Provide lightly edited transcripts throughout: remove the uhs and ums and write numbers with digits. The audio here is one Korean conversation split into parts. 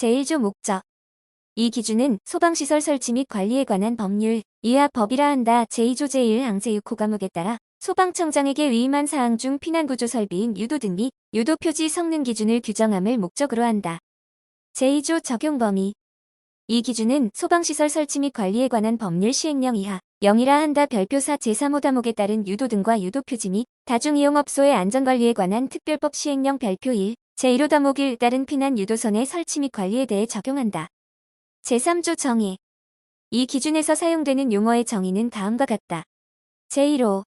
제1조 목적. 이 기준은 소방시설 설치 및 관리에 관한 법률, 이하 법이라 한다. 제2조 제1항 제6호 과목에 따라 소방청장에게 위임한 사항 중 피난구조 설비인 유도등 및 유도표지 성능 기준을 규정함을 목적으로 한다. 제2조 적용 범위. 이 기준은 소방시설 설치 및 관리에 관한 법률 시행령 이하 0이라 한다. 별표사 제3호 다목에 따른 유도등과 유도표지 및 다중이용업소의 안전관리에 관한 특별법 시행령 별표 1, 제1호 다목 1 따른 피난 유도선의 설치 및 관리에 대해 적용한다. 제3조 정의. 이 기준에서 사용되는 용어의 정의는 다음과 같다. 제1호.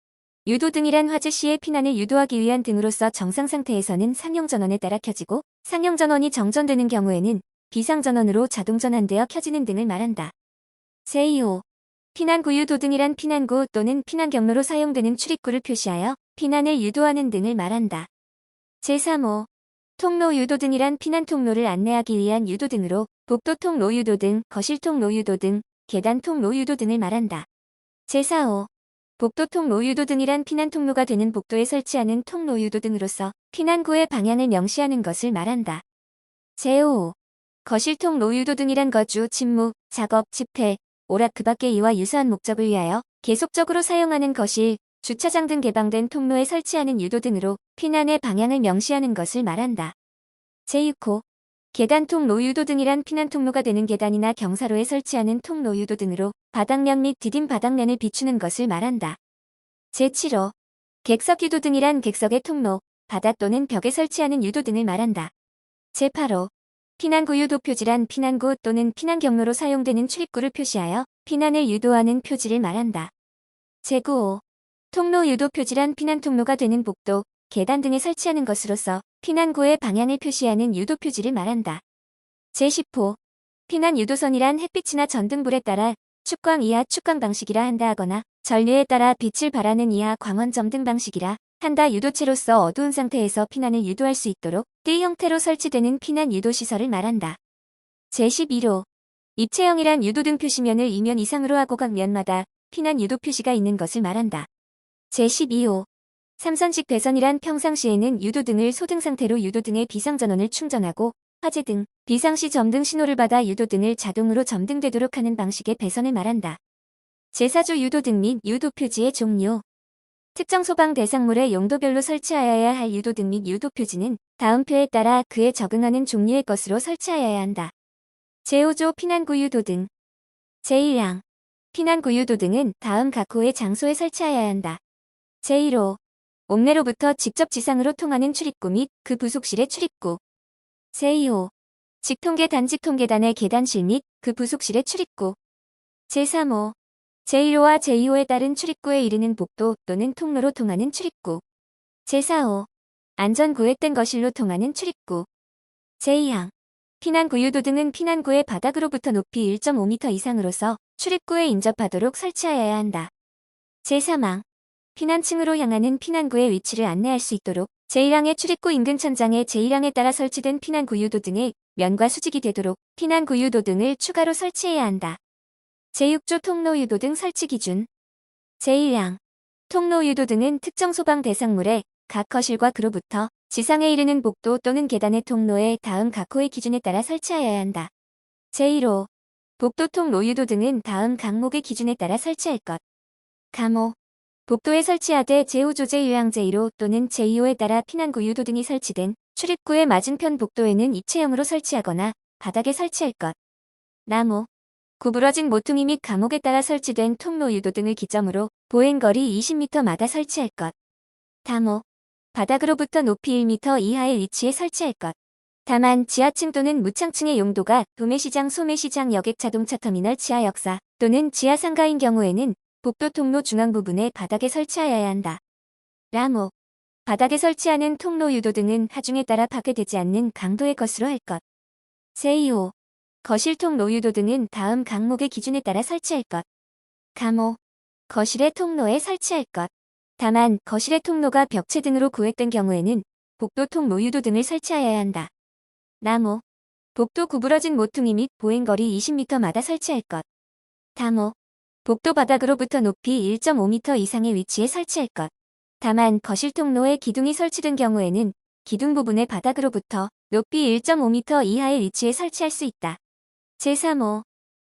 유도등이란 화재 시에 피난을 유도하기 위한 등으로서 정상 상태에서는 상용전원에 따라 켜지고 상용전원이 정전되는 경우에는 비상전원으로 자동전환되어 켜지는 등을 말한다. 제2호. 피난구 유도등이란 피난구 또는 피난경로로 사용되는 출입구를 표시하여 피난을 유도하는 등을 말한다. 제3호. 통로 유도등이란 피난 통로를 안내하기 위한 유도등으로 복도 통로 유도등, 거실 통로 유도등, 계단 통로 유도등을 말한다. 제4호. 복도 통로 유도등이란 피난 통로가 되는 복도에 설치하는 통로 유도등으로서 피난구의 방향을 명시하는 것을 말한다. 제5호. 거실 통로 유도등이란 거주, 침묵, 작업, 집회, 오락 그 밖의 이와 유사한 목적을 위하여 계속적으로 사용하는 거실, 주차장 등 개방된 통로에 설치하는 유도등으로 피난의 방향을 명시하는 것을 말한다. 제6호. 계단 통로 유도등이란 피난 통로가 되는 계단이나 경사로에 설치하는 통로 유도등으로 바닥면 및 디딤 바닥면을 비추는 것을 말한다. 제7호. 객석 유도등이란 객석의 통로, 바닥 또는 벽에 설치하는 유도등을 말한다. 제8호. 피난구 유도표지란 피난구 또는 피난경로로 사용되는 출입구를 표시하여 피난을 유도하는 표지를 말한다. 제9호. 통로 유도표지란 피난 통로가 되는 복도, 계단 등에 설치하는 것으로서 피난구의 방향을 표시하는 유도표지를 말한다. 제10호. 피난 유도선이란 햇빛이나 전등불에 따라 축광 이하 축광 방식이라 한다 하거나 전류에 따라 빛을 발하는 이하 광원점 등 방식이라 한다. 유도체로서 어두운 상태에서 피난을 유도할 수 있도록 띠 형태로 설치되는 피난 유도시설을 말한다. 제11호. 입체형이란 유도등 표시면을 2면 이상으로 하고 각 면마다 피난 유도 표시가 있는 것을 말한다. 제12호. 삼선식 배선이란 평상시에는 유도등을 소등 상태로 유도등의 비상전원을 충전하고 화재 등 비상시 점등 신호를 받아 유도등을 자동으로 점등되도록 하는 방식의 배선을 말한다. 제4조 유도등 및 유도표지의 종류. 특정 소방 대상물의 용도별로 설치하여야 할 유도등 및 유도표지는 다음 표에 따라 그에 적응하는 종류의 것으로 설치하여야 한다. 제5조 피난구 유도등. 제1항. 피난구 유도등은 다음 각 호의 장소에 설치하여야 한다. 제1호. 옥내로부터 직접 지상으로 통하는 출입구 및 그 부속실의 출입구. 제2호. 직통계 단직통계단의 계단실 및 그 부속실의 출입구. 제3호. 제1호와 제2호에 따른 출입구에 이르는 복도 또는 통로로 통하는 출입구. 제4호. 안전구획된 거실로 통하는 출입구. 제2항. 피난구 유도등은 피난구의 바닥으로부터 높이 1.5m 이상으로서 출입구에 인접하도록 설치하여야 한다. 제3항. 피난층으로 향하는 피난구의 위치를 안내할 수 있도록 제1항의 출입구 인근 천장에 제1항에 따라 설치된 피난구 유도등의 면과 수직이 되도록 피난구 유도등을 추가로 설치해야 한다. 제6조 통로 유도등 설치 기준. 제1항. 통로 유도등은 특정 소방 대상물의 각 거실과 그로부터 지상에 이르는 복도 또는 계단의 통로에 다음 각 호의 기준에 따라 설치하여야 한다. 제1호. 복도 통로 유도등은 다음 항목의 기준에 따라 설치할 것. 감호. 복도에 설치하되 제5조 제1항 제1호 또는 제2호에 따라 피난구 유도등이 설치된 출입구의 맞은편 복도에는 입체형으로 설치하거나 바닥에 설치할 것. 나무. 구부러진 모퉁이 및 감옥에 따라 설치된 통로 유도등을 기점으로 보행거리 20m마다 설치할 것. 다목. 바닥으로부터 높이 1m 이하의 위치에 설치할 것. 다만 지하층 또는 무창층의 용도가 도매시장, 소매시장, 여객, 자동차 터미널, 지하 역사 또는 지하 상가인 경우에는 복도 통로 중앙 부분에 바닥에 설치하여야 한다. 라목. 바닥에 설치하는 통로 유도등은 하중에 따라 파괴되지 않는 강도의 것으로 할 것. 제2호. 거실 통로 유도등은 다음 항목의 기준에 따라 설치할 것. 감호. 거실의 통로에 설치할 것. 다만 거실의 통로가 벽체 등으로 구획된 경우에는 복도 통로 유도등을 설치하여야 한다. 나무. 복도 구부러진 모퉁이 및 보행거리 20m마다 설치할 것. 다목. 복도 바닥으로부터 높이 1.5m 이상의 위치에 설치할 것. 다만 거실 통로에 기둥이 설치된 경우에는 기둥 부분의 바닥으로부터 높이 1.5m 이하의 위치에 설치할 수 있다. 제3호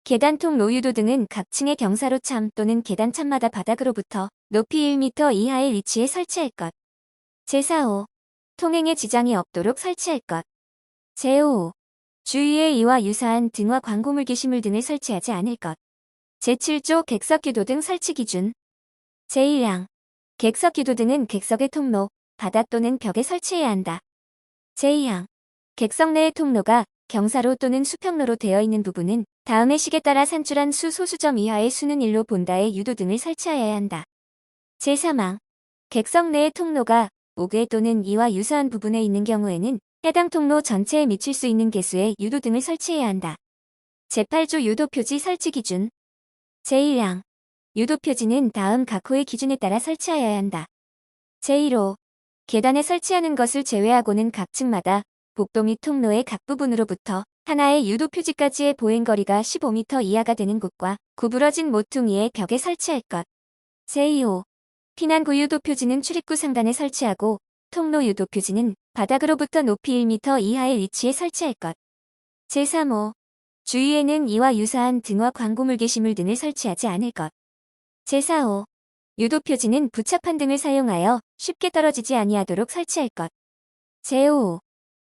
계단 통로 유도 등은 각 층의 경사로 참 또는 계단 참마다 바닥으로부터 높이 1m 이하의 위치에 설치할 것. 제4호 통행에 지장이 없도록 설치할 것. 제5호 주위에 이와 유사한 등화 광고물 게시물 등을 설치하지 않을 것. 제7조 객석유도 등 설치 기준. 제1항 객석유도 등은 객석의 통로, 바닥 또는 벽에 설치해야 한다. 제2항 객석 내의 통로가 경사로 또는 수평로로 되어 있는 부분은 다음의 식에 따라 산출한 수 소수점 이하의 수는 1로 본다의 유도 등을 설치하여야 한다. 제3항 객석 내의 통로가 5개 또는 이와 유사한 부분에 있는 경우에는 해당 통로 전체에 미칠 수 있는 개수의 유도 등을 설치해야 한다. 제8조 유도 표지 설치 기준. 제1항 유도 표지는 다음 각 호의 기준에 따라 설치하여야 한다. 제1호 계단에 설치하는 것을 제외하고는 각 층마다 복도 및 통로의 각 부분으로부터 하나의 유도 표지까지의 보행거리가 15m 이하가 되는 곳과 구부러진 모퉁이의 벽에 설치할 것. 제2호 피난구 유도 표지는 출입구 상단에 설치하고 통로 유도 표지는 바닥으로부터 높이 1m 이하의 위치에 설치할 것. 제3호 주위에는 이와 유사한 등화 광고물 게시물 등을 설치하지 않을 것. 제4호 유도 표지는 부착판 등을 사용하여 쉽게 떨어지지 아니하도록 설치할 것. 제5호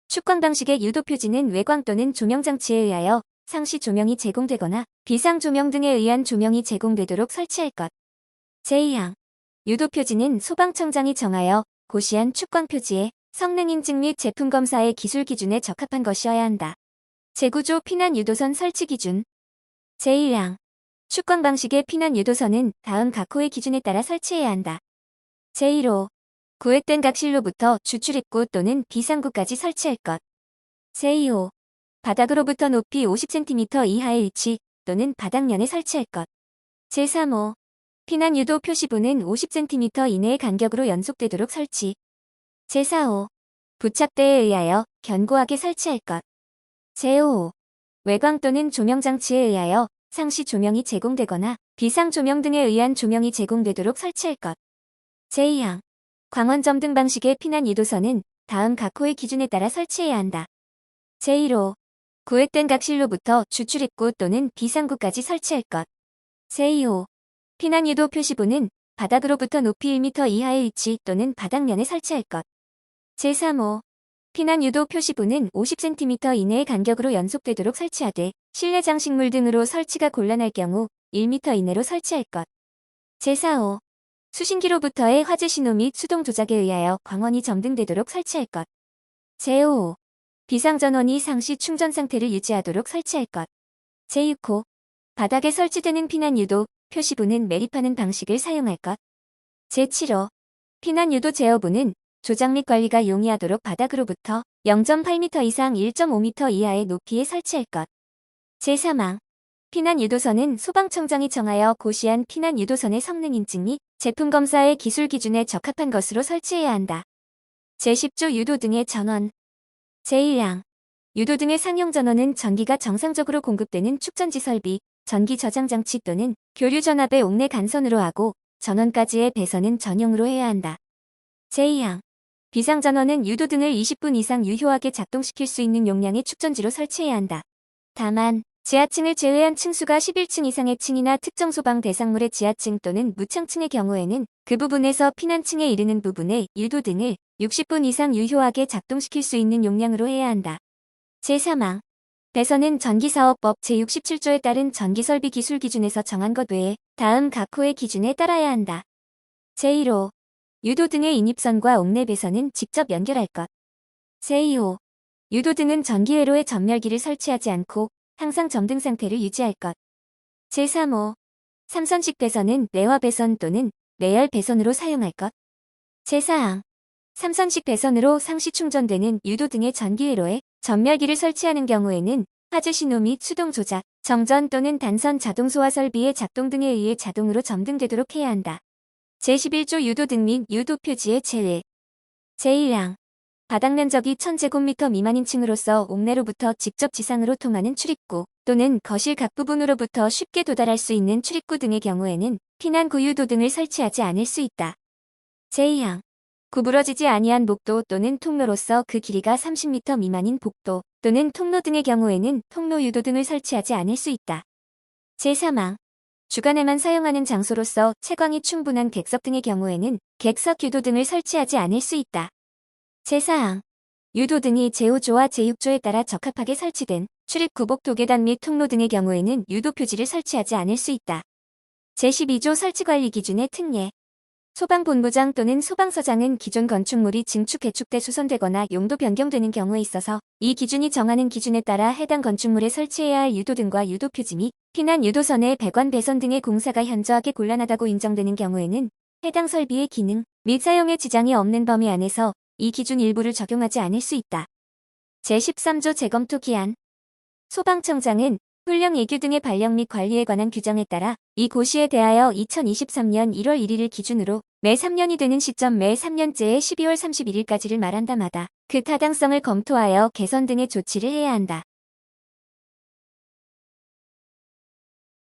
축광 방식의 유도 표지는 외광 또는 조명 장치에 의하여 상시 조명이 제공되거나 비상 조명 등에 의한 조명이 제공되도록 설치할 것. 제2항 유도 표지는 소방청장이 정하여 고시한 축광 표지의 성능 인증 및 제품 검사의 기술 기준에 적합한 것이어야 한다. 제9조 피난 유도선 설치 기준. 제1항 축광 방식의 피난 유도선은 다음 각 호의 기준에 따라 설치해야 한다. 제1호 구획된 각실로부터 주출입구 또는 비상구까지 설치할 것. 제2호 바닥으로부터 높이 50cm 이하의 위치 또는 바닥면에 설치할 것. 제3호 피난 유도 표시부는 50cm 이내의 간격으로 연속되도록 설치. 제4호 부착대에 의하여 견고하게 설치할 것. 제5호 외광 또는 조명장치에 의하여 상시 조명이 제공되거나 비상 조명 등에 의한 조명이 제공되도록 설치할 것. 제2항 광원점 등 방식의 피난 유도선은 다음 각 호의 기준에 따라 설치해야 한다. 제1호 구획된 각실로부터 주출입구 또는 비상구까지 설치할 것. 제2호 피난 유도 표시부는 바닥으로부터 높이 1m 이하의 위치 또는 바닥면에 설치할 것. 제3호 피난 유도 표시부는 50cm 이내의 간격으로 연속되도록 설치하되 실내 장식물 등으로 설치가 곤란할 경우 1m 이내로 설치할 것. 제4호 수신기로부터의 화재 신호 및 수동 조작에 의하여 광원이 점등되도록 설치할 것. 제5호 비상전원이 상시 충전 상태를 유지하도록 설치할 것. 제6호 바닥에 설치되는 피난 유도 표시부는 매립하는 방식을 사용할 것. 제7호 피난 유도 제어부는 조작 및 관리가 용이하도록 바닥으로부터 0.8m 이상 1.5m 이하의 높이에 설치할 것. 제3항 피난 유도선은 소방청장이 정하여 고시한 피난 유도선의 성능 인증 및 제품 검사의 기술 기준에 적합한 것으로 설치해야 한다. 제10조 유도 등의 전원. 제1항 유도 등의 상용 전원은 전기가 정상적으로 공급되는 축전지 설비, 전기 저장 장치 또는 교류 전압의 옥내 간선으로 하고 전원까지의 배선은 전용으로 해야 한다. 제2항 비상전원은 유도 등을 20분 이상 유효하게 작동시킬 수 있는 용량의 축전지로 설치해야 한다. 다만 지하층을 제외한 층수가 11층 이상의 층이나 특정 소방 대상물의 지하층 또는 무창층의 경우에는 그 부분에서 피난층에 이르는 부분의 유도 등을 60분 이상 유효하게 작동시킬 수 있는 용량으로 해야 한다. 제3항 배선은 전기사업법 제67조에 따른 전기설비 기술 기준에서 정한 것 외에 다음 각 호의 기준에 따라야 한다. 제1호 유도 등의 인입선과 옥내 배선은 직접 연결할 것. 제2호 유도 등은 전기회로에 전멸기를 설치하지 않고 항상 점등 상태를 유지할 것. 제3호 삼선식 배선은 내화 배선 또는 내열 배선으로 사용할 것. 제4항 삼선식 배선으로 상시 충전되는 유도 등의 전기회로에 전멸기를 설치하는 경우에는 화재 신호 및 수동 조작, 정전 또는 단선 자동 소화 설비의 작동 등에 의해 자동으로 점등되도록 해야 한다. 제11조 유도 등 및 유도 표지의 제외. 제1항 바닥 면적이 1000제곱미터 미만인 층으로서 옥내로부터 직접 지상으로 통하는 출입구 또는 거실 각 부분으로부터 쉽게 도달할 수 있는 출입구 등의 경우에는 피난 구유도 등을 설치하지 않을 수 있다. 제2항 구부러지지 아니한 목도 또는 통로로서 그 길이가 30m 미만인 복도 또는 통로 등의 경우에는 통로 유도 등을 설치하지 않을 수 있다. 제3항. 주간에만 사용하는 장소로서 채광이 충분한 객석 등의 경우에는 객석 유도 등을 설치하지 않을 수 있다. 제4항. 유도 등이 제5조와 제6조에 따라 적합하게 설치된 출입 구복 도계단 및 통로 등의 경우에는 유도 표지를 설치하지 않을 수 있다. 제12조 설치관리 기준의 특례. 소방본부장 또는 소방서장은 기존 건축물이 증축 개축돼 수선되거나 용도 변경되는 경우에 있어서 이 기준이 정하는 기준에 따라 해당 건축물에 설치해야 할 유도 등과 유도 표지 및 피난 유도선의 배관 배선 등의 공사가 현저하게 곤란하다고 인정되는 경우에는 해당 설비의 기능 및 사용에 지장이 없는 범위 안에서 이 기준 일부를 적용하지 않을 수 있다. 제13조 재검토 기한. 소방청장은 훈령 예규 등의 발령 및 관리에 관한 규정에 따라 이 고시에 대하여 2023년 1월 1일을 기준으로 매 3년이 되는 시점 매 3년째의 12월 31일까지를 말한다마다 그 타당성을 검토하여 개선 등의 조치를 해야 한다.